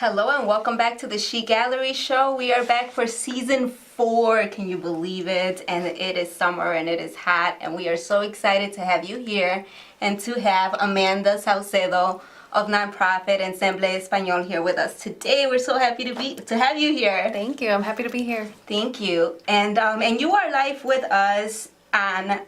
Hello and welcome back to the S.H.E Gallery Show. We are back for season 4. Can you believe it? And it is summer and it is hot, and we are so excited to have you here and to have Amanda Salcedo of nonprofit Ensemble Español here with us today. We're so happy to have you here. Thank you. I'm happy to be here. Thank you. And you are live with us at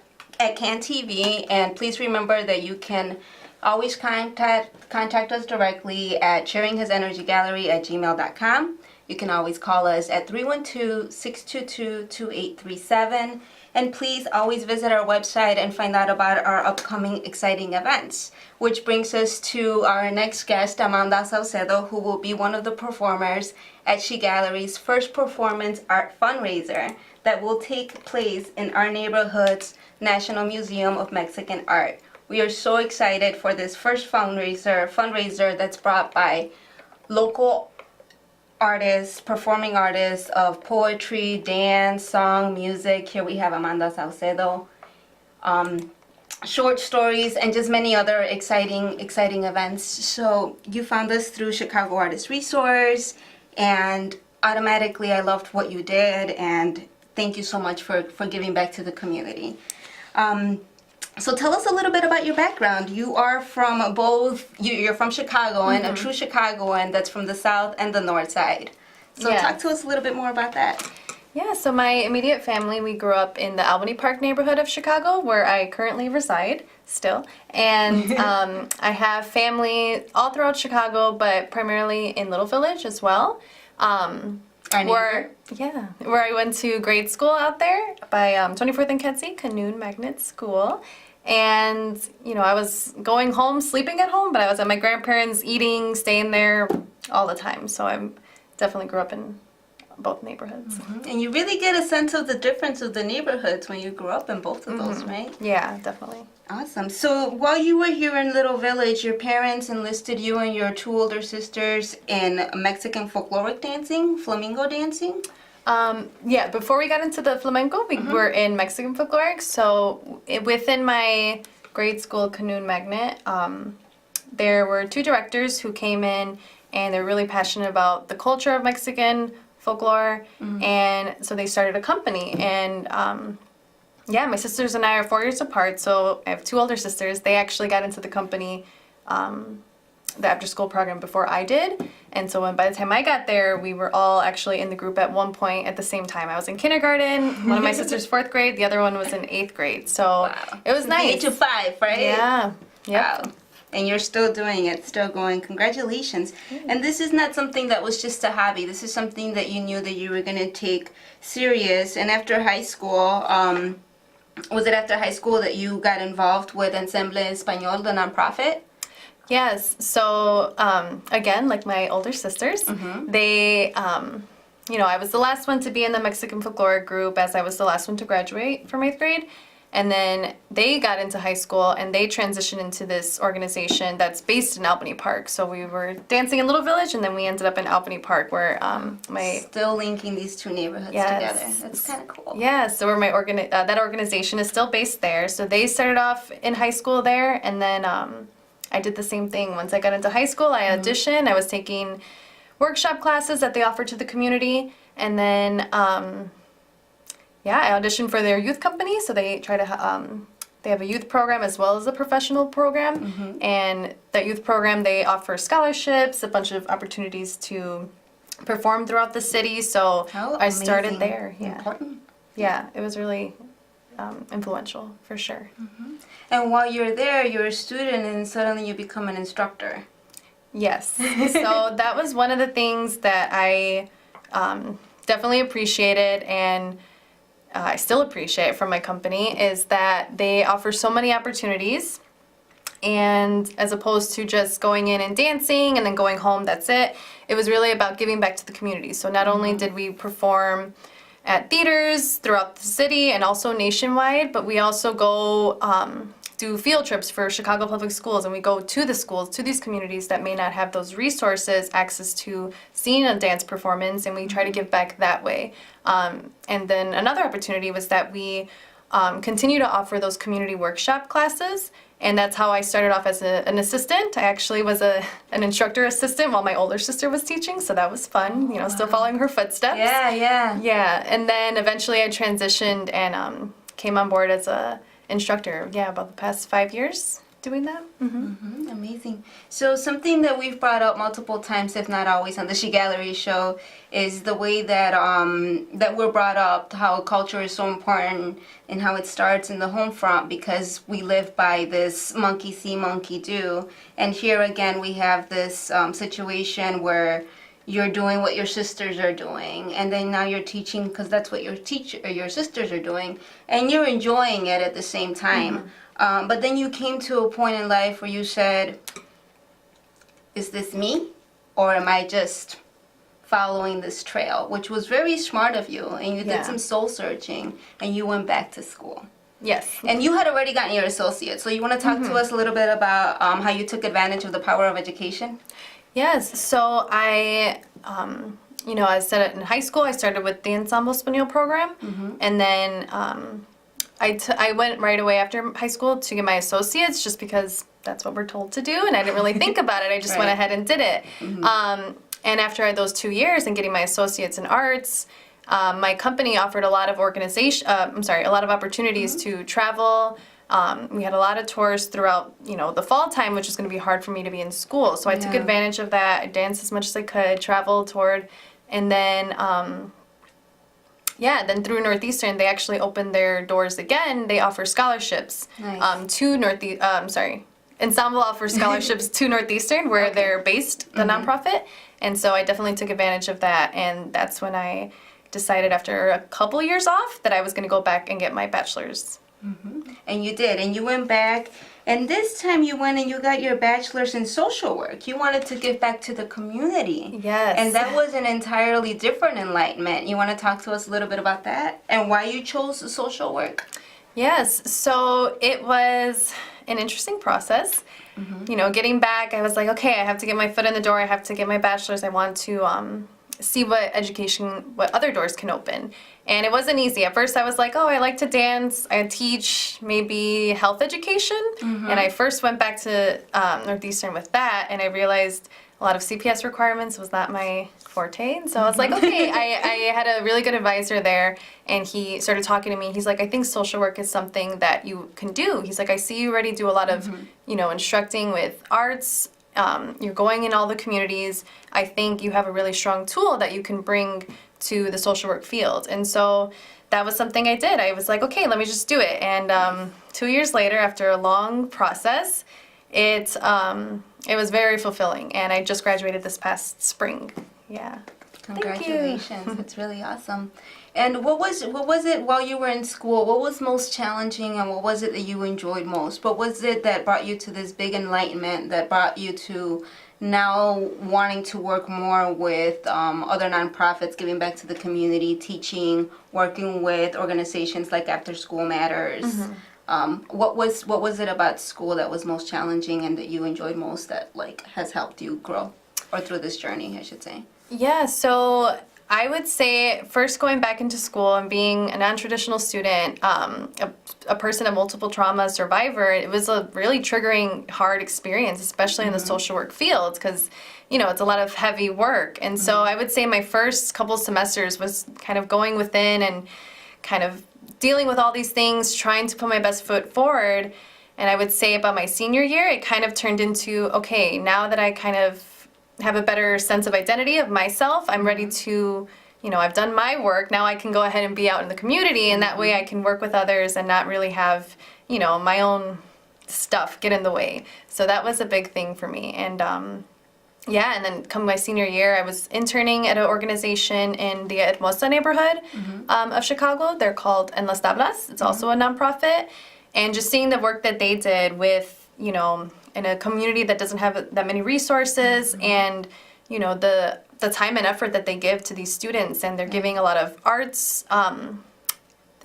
CAN TV, and please remember that you can always contact us directly at sharinghisenergygallery@gmail.com. You can always call us at 312-622-2837. And please always visit our website and find out about our upcoming exciting events. Which brings us to our next guest, Amanda Salcedo, who will be one of the performers at S.H.E Gallery's first performance art fundraiser that will take place in our neighborhood's National Museum of Mexican Art. We are so excited for this first fundraiser that's brought by local artists, performing artists of poetry, dance, song, music. Here we have Amanda Salcedo, short stories, and just many other exciting events. So you found us through Chicago Artist Resource, and automatically I loved what you did, and thank you so much for giving back to the community. So tell us a little bit about your background. You are from you're from Chicago, and a true Chicagoan that's from the South and the North Side. So talk to us a little bit more about that. Yeah, so my immediate family, we grew up in the Albany Park neighborhood of Chicago, where I currently reside still. And I have family all throughout Chicago, but primarily in Little Village as well. Where I went to grade school out there by 24th and Kedzie, Canoon Magnet School. And, you know, I was going home, sleeping at home, but I was at my grandparents' eating, staying there all the time. So I definitely grew up in both neighborhoods. And you really get a sense of the difference of the neighborhoods when you grew up in both of those, right? Yeah, definitely. Awesome. So while you were here in Little Village, your parents enlisted you and your 2 older sisters in Mexican folkloric dancing, flamenco dancing? Yeah, before we got into the flamenco, we were in Mexican folkloric. So within my grade school Canoon Magnet, there were 2 directors who came in, and they're really passionate about the culture of Mexican folklore, and so they started a company. And yeah, my sisters and I are 4 years apart, so I have 2 older sisters. They actually got into the company, the after-school program, before I did. And so by the time I got there, we were all actually in the group at one point at the same time. I was in kindergarten, one of my sisters 4th grade, the other one was in 8th grade. So it was nice. 8 to 5, right? Yeah. Yep. Wow. And you're still doing it, still going. Congratulations. And this is not something that was just a hobby. This is something that you knew that you were going to take serious. And after high school, was it after high school that you got involved with Ensemble Español, the nonprofit? Yes. So, again, like my older sisters, they, you know, I was the last one to be in the Mexican folkloric group, as I was the last one to graduate from 8th grade. And then they got into high school, and they transitioned into this organization that's based in Albany Park. So we were dancing in Little Village, and then we ended up in Albany Park, where Still linking these 2 neighborhoods together. That's kind of cool. Yeah, so where that organization is still based there. So they started off in high school there, and then I did the same thing. Once I got into high school, I auditioned. I was taking workshop classes that they offered to the community, and then yeah, I auditioned for their youth company. So they try to they have a youth program as well as a professional program, and that youth program, they offer scholarships, a bunch of opportunities to perform throughout the city. So I started there. Yeah, important. Yeah, it was really influential for sure. And while you're there, you're a student, and suddenly you become an instructor. Yes. So that was one of the things that I definitely appreciated, and I still appreciate from my company, is that they offer so many opportunities, and as opposed to just going in and dancing and then going home, that's it. It was really about giving back to the community. So not only did we perform at theaters throughout the city and also nationwide, but we also go do field trips for Chicago Public Schools, and we go to the schools, to these communities that may not have those resources, access to seeing a dance performance, and we try to give back that way. And then another opportunity was that we continue to offer those community workshop classes. And that's how I started off as an assistant. I actually was an instructor assistant while my older sister was teaching, so that was fun, still following her footsteps. Yeah. Yeah, and then eventually I transitioned and came on board as a instructor, about the past 5 years doing that. Amazing. So something that we've brought up multiple times, if not always, on the She Gallery show is the way that that we're brought up, how culture is so important and how it starts in the home front, because we live by this monkey see, monkey do. And here again, we have this situation where you're doing what your sisters are doing, and then now you're teaching because that's what your sisters are doing, and you're enjoying it at the same time. But then you came to a point in life where you said, is this me? Or am I just following this trail? Which was very smart of you. And you did some soul searching and you went back to school. Yes. And you had already gotten your associate. So you want to talk to us a little bit about how you took advantage of the power of education? Yes. So I said in high school, I started with the Ensemble Español program. And then I went right away after high school to get my associates just because that's what we're told to do, and I didn't really think about it. I just went ahead and did it. And after those 2 years and getting my associates in arts, my company offered a lot of opportunities to travel. We had a lot of tours throughout, the fall time, which was going to be hard for me to be in school. So I took advantage of that. I danced as much as I could, traveled, toured, and then then through Northeastern, they actually opened their doors again. They offer scholarships to Ensemble offers scholarships to Northeastern, where they're based, the nonprofit. And so I definitely took advantage of that. And that's when I decided, after a couple years off, that I was going to go back and get my bachelor's. And you did. And you went back. And this time you went and you got your bachelor's in social work. You wanted to give back to the community. Yes. And that was an entirely different enlightenment. You want to talk to us a little bit about that and why you chose social work? Yes. So it was an interesting process. Getting back, I was like, okay, I have to get my foot in the door. I have to get my bachelor's. I want to see what other doors can open. And it wasn't easy. At first I was like, oh, I like to dance. I teach maybe health education. And I first went back to Northeastern with that, and I realized a lot of CPS requirements was not my forte. And so I was like, okay, I had a really good advisor there, and he started talking to me. He's like, I think social work is something that you can do. He's like, I see you already do a lot of, instructing with arts. You're going in all the communities. I think you have a really strong tool that you can bring to the social work field. And so that was something I did. I was like, okay, let me just do it. And 2 years later, after a long process, it was very fulfilling. And I just graduated this past spring. Yeah. Congratulations. It's really awesome. And what was it while you were in school? What was most challenging, and what was it that you enjoyed most? What was it that brought you to this big enlightenment, that brought you to now wanting to work more with other nonprofits, giving back to the community, teaching, working with organizations like After School Matters? What was it about school that was most challenging and that you enjoyed most, that has helped you grow, or through this journey, I should say? Yeah, so I would say first going back into school and being a non-traditional student, a person of multiple trauma survivor, it was a really triggering, hard experience, especially in the social work field, because, it's a lot of heavy work. And so I would say my first couple semesters was kind of going within and kind of dealing with all these things, trying to put my best foot forward. And I would say about my senior year, it kind of turned into, okay, now that I kind of have a better sense of identity of myself, I'm ready to, I've done my work, now I can go ahead and be out in the community, and that way I can work with others and not really have, my own stuff get in the way. So that was a big thing for me. And and then come my senior year, I was interning at an organization in the Hermosa neighborhood of Chicago. They're called En Las Tablas. It's also a nonprofit. And just seeing the work that they did with, in a community that doesn't have that many resources, and the time and effort that they give to these students, and they're giving a lot of arts.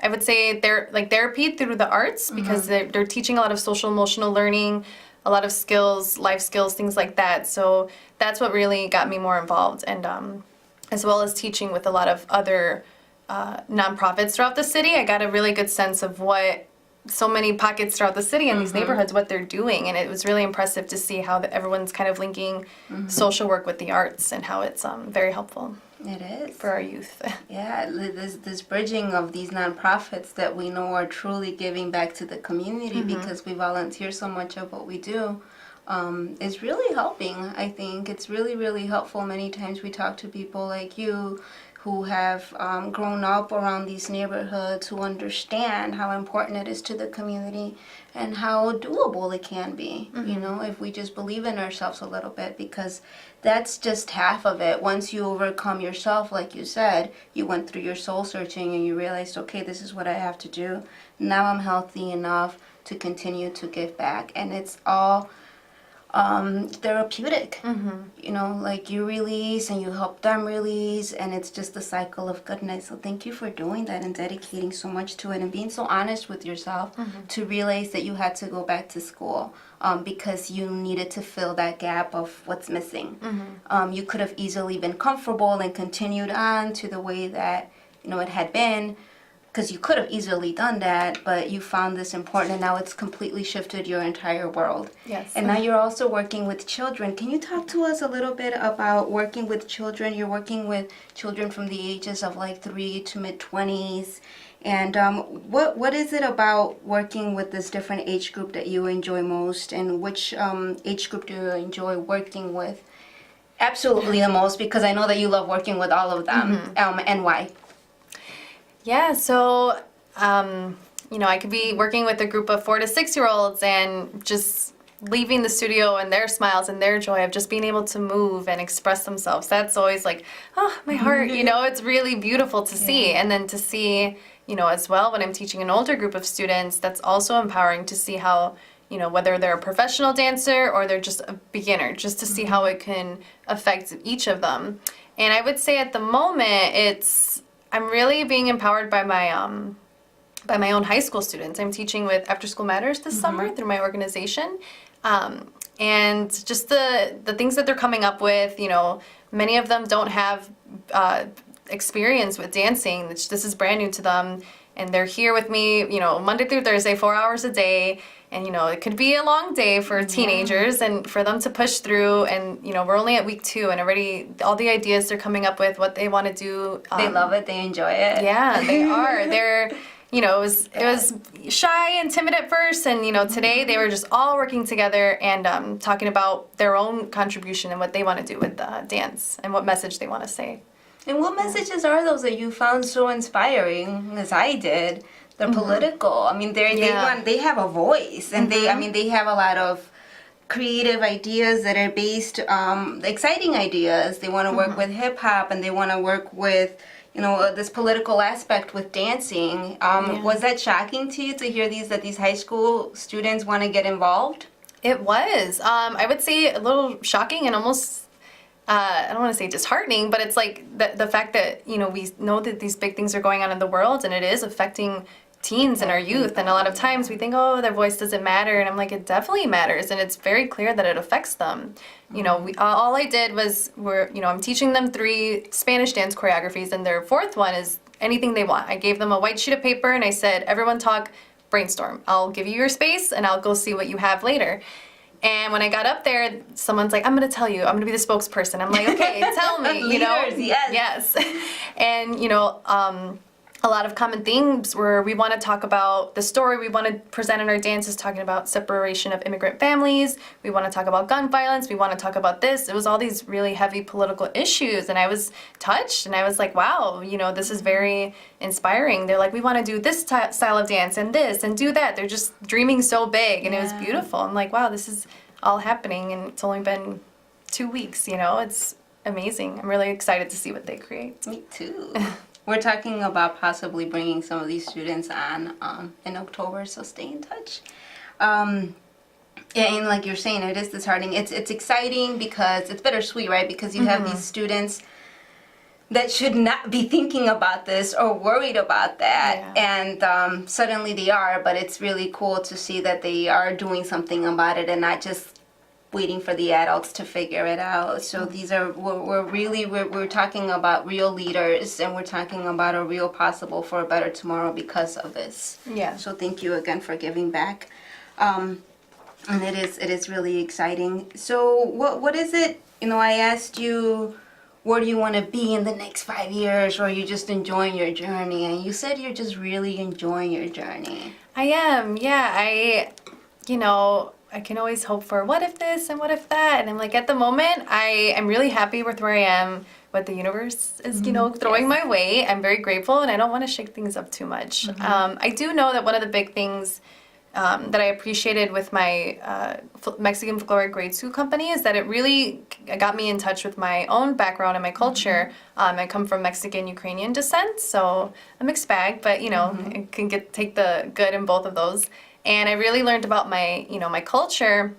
I would say they're like therapy through the arts, because they're teaching a lot of social emotional learning, a lot of skills, life skills, things like that. So that's what really got me more involved, and as well as teaching with a lot of other nonprofits throughout the city, I got a really good sense of what so many pockets throughout the city and these neighborhoods, what they're doing. And it was really impressive to see how everyone's kind of linking social work with the arts and how it's very helpful. It is. For our youth. Yeah, this bridging of these nonprofits that we know are truly giving back to the community because we volunteer so much of what we do is really helping, I think. It's really, really helpful. Many times we talk to people like you who have grown up around these neighborhoods, who understand how important it is to the community and how doable it can be, you know, if we just believe in ourselves a little bit, because that's just half of it. Once you overcome yourself, like you said, you went through your soul searching and you realized, okay, this is what I have to do. Now I'm healthy enough to continue to give back. And it's all therapeutic, you know, like you release and you help them release, and it's just a cycle of goodness. So thank you for doing that and dedicating so much to it and being so honest with yourself to realize that you had to go back to school because you needed to fill that gap of what's missing. You could have easily been comfortable and continued on to the way that, you know, it had been, because you could have easily done that, but you found this important, and now it's completely shifted your entire world. Yes. And now you're also working with children. Can you talk to us a little bit about working with children? You're working with children from the ages of like 3 to mid-20s. And what is it about working with this different age group that you enjoy most, and which age group do you enjoy working with absolutely the most? Because I know that you love working with all of them, and why? Yeah, so, you know, I could be working with a group of 4 to 6-year-olds and just leaving the studio and their smiles and their joy of just being able to move and express themselves. That's always like, oh, my heart, you know, it's really beautiful to see. And then to see, you know, as well, when I'm teaching an older group of students, that's also empowering to see how, you know, whether they're a professional dancer or they're just a beginner, just to see how it can affect each of them. And I would say at the moment, I'm really being empowered by my own high school students. I'm teaching with After School Matters this summer through my organization. And just the things that they're coming up with, you know, many of them don't have experience with dancing. This is brand new to them. And they're here with me, you know, Monday through Thursday, 4 hours a day. And, you know, it could be a long day for teenagers and for them to push through. And, you know, we're only at week 2 and already all the ideas they're coming up with, what they want to do. They love it. They enjoy it. Yeah, they are. They're, you know, it was shy and timid at first. And, you know, today they were just all working together and talking about their own contribution and what they want to do with dance and what message they want to say. And what messages are those that you found so inspiring, as I did? They're political. I mean, they have a voice, and they have a lot of creative ideas that are based, exciting ideas. They want to work with hip hop, and they want to work with, you know, this political aspect with dancing. Was that shocking to you to hear that these high school students want to get involved? It was. I would say a little shocking and almost. I don't want to say disheartening, but it's like the fact that, you know, we know that these big things are going on in the world and it is affecting teens and our youth. And a lot of times we think, oh, their voice doesn't matter. And I'm like, it definitely matters. And it's very clear that it affects them. You know, all I did was, I'm teaching them 3 Spanish dance choreographies, and their 4th one is anything they want. I gave them a white sheet of paper and I said, everyone talk, brainstorm. I'll give you your space and I'll go see what you have later. And when I got up there, someone's like, I'm going to tell you. I'm going to be the spokesperson. I'm like, okay, tell me, you know? Leaders, yes. And, you know, a lot of common themes were we want to talk about the story we want to present in our dances, talking about separation of immigrant families. We want to talk about gun violence. We want to talk about this. It was all these really heavy political issues. And I was touched. And I was like, wow, you know, this is very inspiring. They're like, we want to do this style of dance and this and do that. They're just dreaming so big. And it was beautiful. I'm like, wow, this is all happening. And it's only been 2 weeks, you know. It's amazing. I'm really excited to see what they create. Me too. We're talking about possibly bringing some of these students on in October, so stay in touch. And like you're saying, it is disheartening. It's exciting because it's bittersweet, right? Because you have these students that should not be thinking about this or worried about that, and suddenly they are. But it's really cool to see that they are doing something about it and not just waiting for the adults to figure it out. So these are, we're talking about real leaders, and we're talking about a real possible for a better tomorrow because of this. Yeah. So thank you again for giving back. And it is really exciting. So what is it, I asked you, where do you want to be in the next 5 years, or are you just enjoying your journey? And you said you're just really enjoying your journey. I am, yeah. I can always hope for what if this and what if that. And I'm like, at the moment, I am really happy with where I am, what the universe is, throwing my way. I'm very grateful, and I don't want to shake things up too much. I do know that one of the big things that I appreciated with my Mexican folkloric grade school company is that it really got me in touch with my own background and my culture. I come from Mexican Ukrainian descent, so a mixed bag, but I can take the good in both of those. And I really learned about my my culture,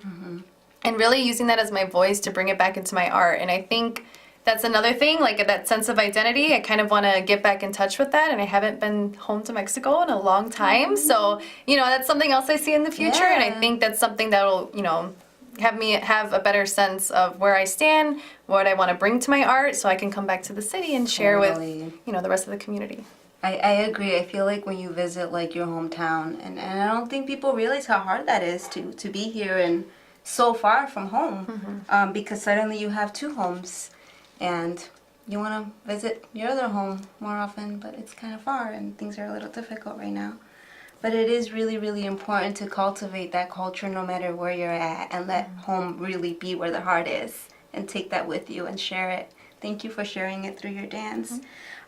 and really using that as my voice to bring it back into my art. And I think that's another thing, like that sense of identity. I kind of want to get back in touch with that, and I haven't been home to Mexico in a long time. So, that's something else I see in the future, and I think that's something that'll, have me have a better sense of where I stand, what I want to bring to my art, so I can come back to the city and share with, the rest of the community. I agree. I feel like when you visit like your hometown, and I don't think people realize how hard that is to be here and so far from home, because suddenly you have two homes. And you want to visit your other home more often, but it's kind of far and things are a little difficult right now. But it is really, really important to cultivate that culture no matter where you're at, and let home really be where the heart is, and take that with you and share it. Thank you for sharing it through your dance.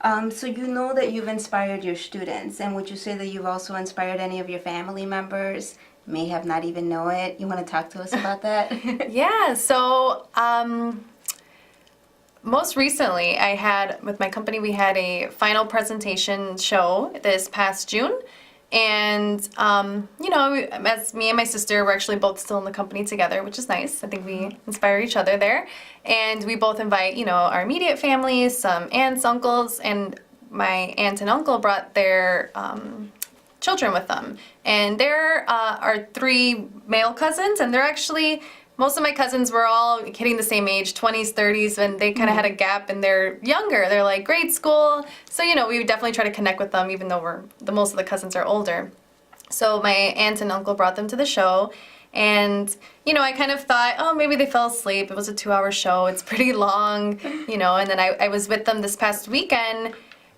So you know that you've inspired your students, and would you say that you've also inspired any of your family members? May have not even know it. You want to talk to us about that? Yeah, so most recently, with my company, we had a final presentation show this past June. And, as me and my sister, we're actually both still in the company together, which is nice. I think we inspire each other there. And we both invite, our immediate families, some aunts, uncles, and my aunt and uncle brought their children with them. And there are 3 male cousins, and they're actually... Most of my cousins were all hitting the same age, 20s, 30s, and they kind of had a gap, and they're younger. They're like grade school. So, we would definitely try to connect with them, even though most of the cousins are older. So my aunt and uncle brought them to the show, and, I kind of thought, oh, maybe they fell asleep. It was a 2-hour show. It's pretty long, and then I was with them this past weekend,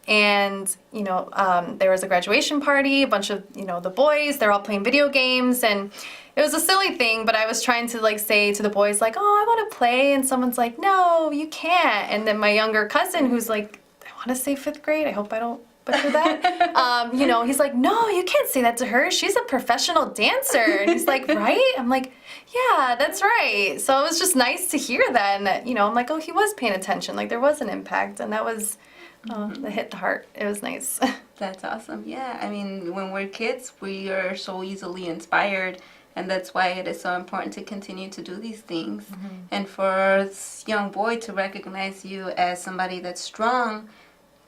and, there was a graduation party, a bunch of, the boys, they're all playing video games, and it was a silly thing, but I was trying to say to the boys, oh, I want to play, and someone's like, no, you can't. And then my younger cousin, who's like, I want to say 5th grade, I hope I don't butcher that, he's like, no, you can't say that to her, she's a professional dancer. And he's like, right? I'm like, yeah, that's right. So it was just nice to hear that, and that, I'm like, oh, he was paying attention, there was an impact, and that was, that hit the heart. It was nice. That's awesome. Yeah, I mean, when we're kids, we are so easily inspired. And that's why it is so important to continue to do these things. And for this young boy to recognize you as somebody that's strong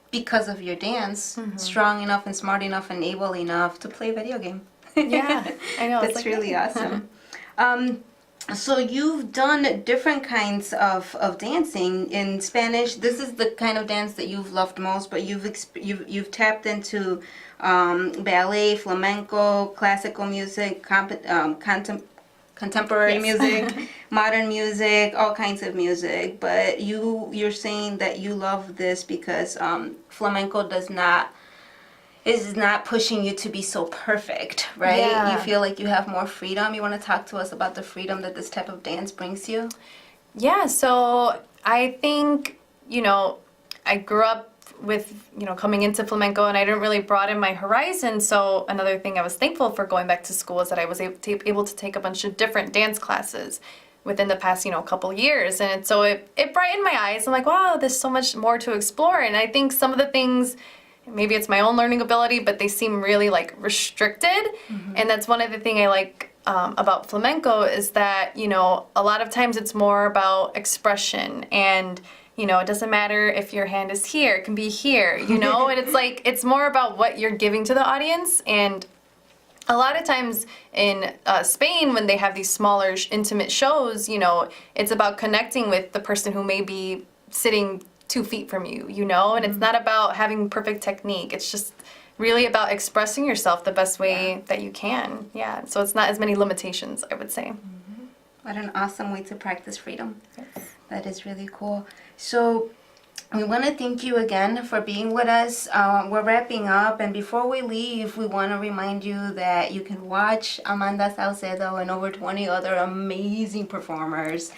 because of your dance, strong enough and smart enough and able enough to play a video game. Yeah, I know. That's really awesome. So you've done different kinds of dancing. In Spanish, this is the kind of dance that you've loved most, but you've tapped into ballet, flamenco, classical music, contemporary music, modern music, all kinds of music. But you're saying that you love this because flamenco is not pushing you to be so perfect, right? Yeah. You feel like you have more freedom. You want to talk to us about the freedom that this type of dance brings you? Yeah, so I think, I grew up with, coming into flamenco, and I didn't really broaden my horizon. So another thing I was thankful for going back to school is that I was able to take a bunch of different dance classes within the past, couple years. And so it brightened my eyes. I'm like, wow, there's so much more to explore. And I think some of the things, maybe it's my own learning ability, but they seem really restricted. And that's one of the things I like about flamenco is that, a lot of times it's more about expression, and, it doesn't matter if your hand is here, it can be here, and it's it's more about what you're giving to the audience. And a lot of times in Spain, when they have these smaller, intimate shows, you know, it's about connecting with the person who may be sitting 2 feet from you, you know, and it's not about having perfect technique. It's just really about expressing yourself the best way that you can. Yeah. So it's not as many limitations, I would say. What an awesome way to practice freedom. Yes. That is really cool. So we want to thank you again for being with us. We're wrapping up, and before we leave, we want to remind you that you can watch Amanda Salcedo and over 20 other amazing performers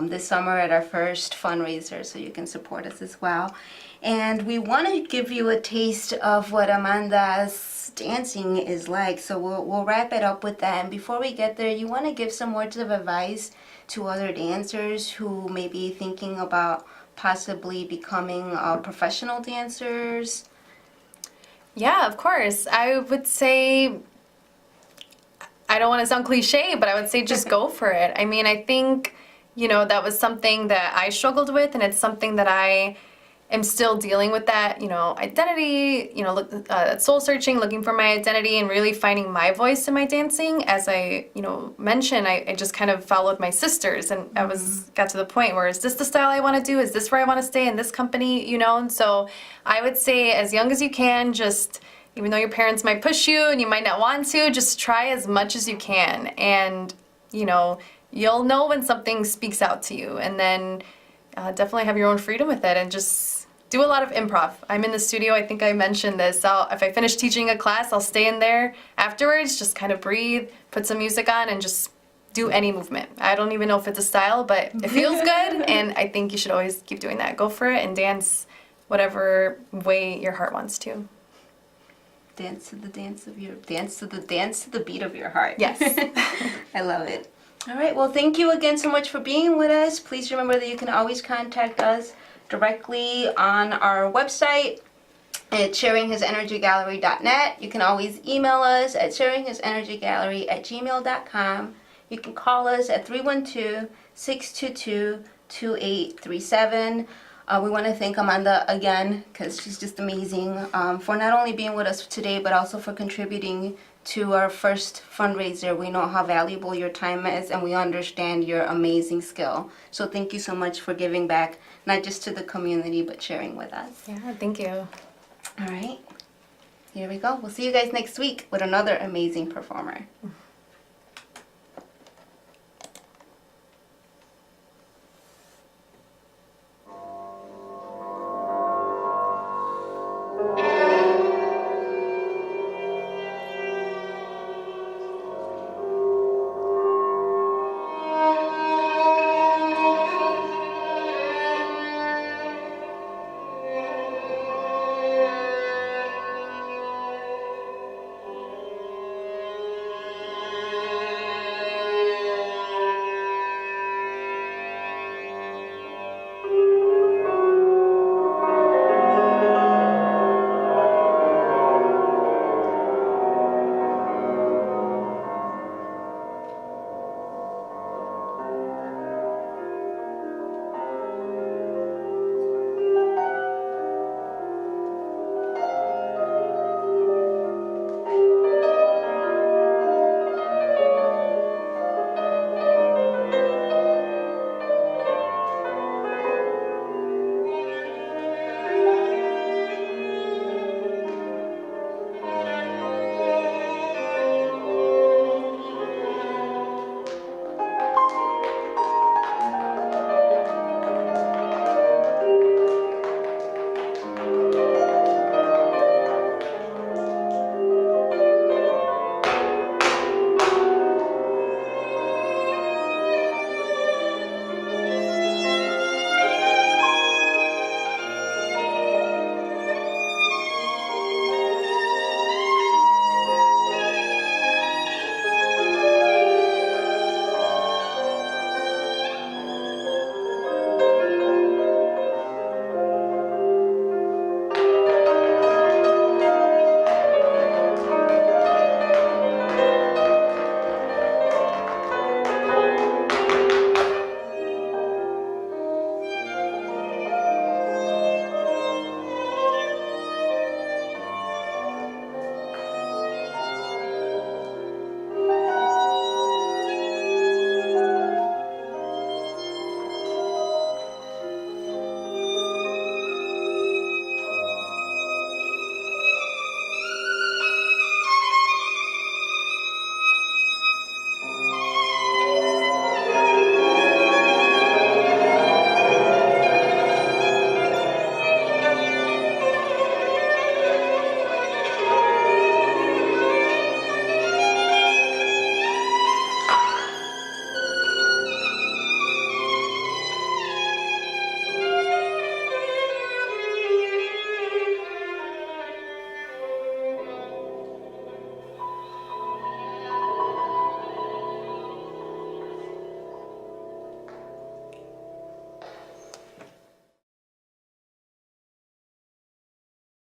this summer at our first fundraiser, so you can support us as well. And we want to give you a taste of what Amanda's dancing is like, so we'll wrap it up with that. And before we get there, you want to give some words of advice to other dancers who may be thinking about possibly becoming professional dancers? Yeah, of course. I would say, I don't want to sound cliche, but I would say just go for it. I mean, I think, you know, that was something that I struggled with, and it's something that I am still dealing with, that, you know, identity, you know, soul searching, looking for my identity and really finding my voice in my dancing. As I, you know, mentioned, I just kind of followed my sisters, and I got to the point where, is this the style I want to do? Is this where I want to stay in this company? You know, and so I would say, as young as you can, just, even though your parents might push you and you might not want to, just try as much as you can. And, you know, you'll know when something speaks out to you, and then definitely have your own freedom with it, and just do a lot of improv. I'm in the studio, I think I mentioned this. If I finish teaching a class, I'll stay in there afterwards, just kind of breathe, put some music on, and just do any movement. I don't even know if it's a style, but it feels good, and I think you should always keep doing that. Go for it and dance whatever way your heart wants to. Dance to the beat of your heart. Yes. I love it. All right, well, thank you again so much for being with us. Please remember that you can always contact us directly on our website at sharinghisenergygallery.net. You can always email us at sharinghisenergygallery@gmail.com. You can call us at 312-622-2837. We want to thank Amanda again, because she's just amazing, for not only being with us today, but also for contributing to our first fundraiser. We know how valuable your time is, and we understand your amazing skill. So thank you so much for giving back, not just to the community, but sharing with us. Yeah, thank you. All right, here we go. We'll see you guys next week with another amazing performer.